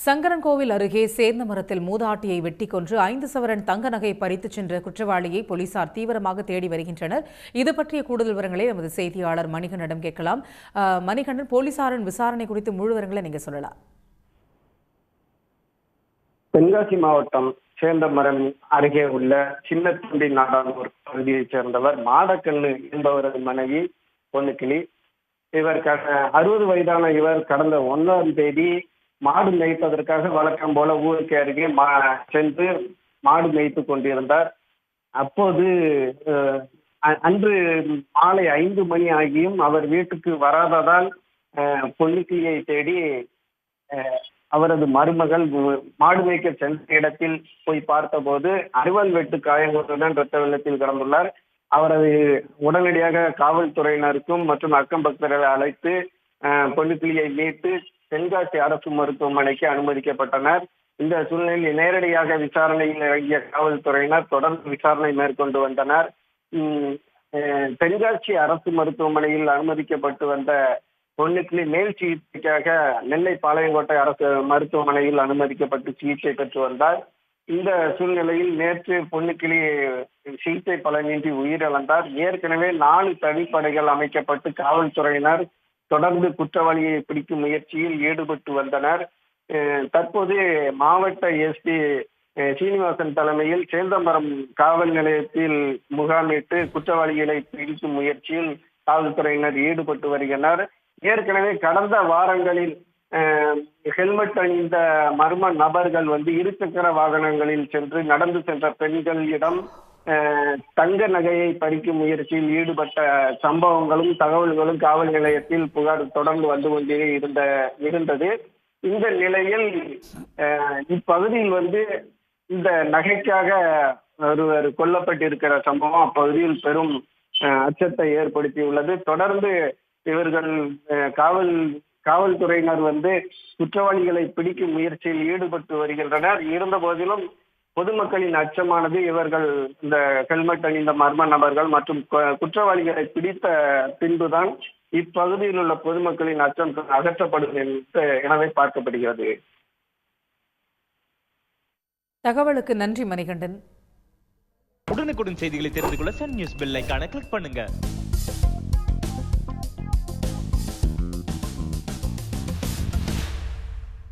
சங்கரன்கோவில் அருகே சேர்ந்த மரத்தில் மூதாட்டியை வெட்டி கொன்று 5 சவரன் தங்க நகை பறித்துச் சென்ற குற்றவாளியை போலீசார் தீவிரமாக தேடி வருகின்றனர். இது பற்றிய கூடுதல் விவரங்களை நமது செய்தியாளர் மணிகண்டனிடம் கேட்கலாம். மணிகண்டன், போலீசாரின் விசாரணை குறித்து முழு விவரங்களை நீங்க சொல்லலாம். தென்காசி மாவட்டம் சேந்தமரம் அருகே உள்ள சின்னத்துண்டி நாடானூர் பகுதியைச் சேர்ந்தவர் மாடக்கண்ணு என்பவரது மனைவி பொன்னுக்கிளி. இவர் 60 வயதான இவர் கடந்த 1ஆம் தேதி மாடு மேய்ப்பதற்காக வழக்கம் போல ஊருக்கு அருகே சென்று மாடு மேய்த்து கொண்டிருந்தார். அப்போது அன்று மாலை 5 மணி ஆகியும் அவர் வீட்டுக்கு வராததால் பொன்னுக்கிளியை தேடி அவரது மருமகள் மாடு மேய்க்க சென்ற இடத்தில் போய் பார்த்தபோது அரிவாள் வெட்டு காயங்களுடன் இரத்த வெள்ளத்தில் கிடந்துள்ளார். அவரது உடனடியாக காவல்துறையினருக்கும் மற்றும் அக்கம் பக்தர்களை அழைத்து பொன்னுக்கிளியை மீட்டு தென்காசி அரசு மருத்துவமனைக்கு அனுமதிக்கப்பட்டனர். இந்த சூழ்நிலையில் நேரடியாக விசாரணையில் இறங்கிய காவல்துறையினர் தொடர்ந்து விசாரணை மேற்கொண்டு வந்தனர். தென்காசி அரசு மருத்துவமனையில் அனுமதிக்கப்பட்டு வந்த பொன்னுக்கிளி மேல் சிகிச்சைக்காக நெல்லை பாளையங்கோட்டை அரசு மருத்துவமனையில் அனுமதிக்கப்பட்டு சிகிச்சை பெற்று வந்தார். இந்த சூழ்நிலையில் நேற்று பொன்னுக்கிளி சிகிச்சை பலனின்றி உயிரிழந்தார். ஏற்கனவே 4 தனிப்படைகள் அமைக்கப்பட்டு காவல்துறையினர் தொடர்ந்து குற்றவாளியை பிடிக்கும் முயற்சியில் ஈடுபட்டு வந்தனர். தற்போது மாவட்ட எஸ்பி சீனிவாசன் தலைமையில் சேந்தமரம் காவல் நிலையத்தில் முகாமிட்டு குற்றவாளிகளை பிடிக்கும் முயற்சியில் காவல்துறையினர் ஈடுபட்டு வருகின்றனர். ஏற்கனவே கடந்த வாரங்களில் ஹெல்மெட் அணிந்த மர்ம நபர்கள் இருசக்கர வாகனங்களில் சென்று நடந்து சென்ற பெண்களிடம் தங்க நகையை பறிக்கும் முயற்சியில் ஈடுபட்ட சம்பவங்களும் தகவல்களும் காவல் நிலையத்தில் புகார் தொடர்ந்து வந்து கொண்டே இருந்தது. இந்த நிலையில் இப்பகுதியில் இந்த நகைக்காக ஒருவர் கொல்லப்பட்டிருக்கிற சம்பவம் அப்பகுதியில் பெரும் அச்சத்தை ஏற்படுத்தியுள்ளது. தொடர்ந்து இவர்கள் காவல்துறையினர் குற்றவாளிகளை பிடிக்கும் முயற்சியில் ஈடுபட்டு வருகின்றனர். இருந்த போதிலும் பொதுமக்களின் அச்சமானது இவர்கள் இந்த ஹெல்மெட் அணிந்த மர்ம நபர்கள் மற்றும் குற்றவாளிகளை பிடித்த பின்புதான் இப்பகுதியில் உள்ள பொதுமக்களின் அச்சம் அகற்றப்படும் எனவே பார்க்கப்படுகிறது. தகவலுக்கு நன்றி மணிகண்டன். உடனுக்குடன் செய்திகளை தெரிந்து கொள்ள சன் நியூஸ் பெல் ஐகானை கிளிக் பண்ணுங்க.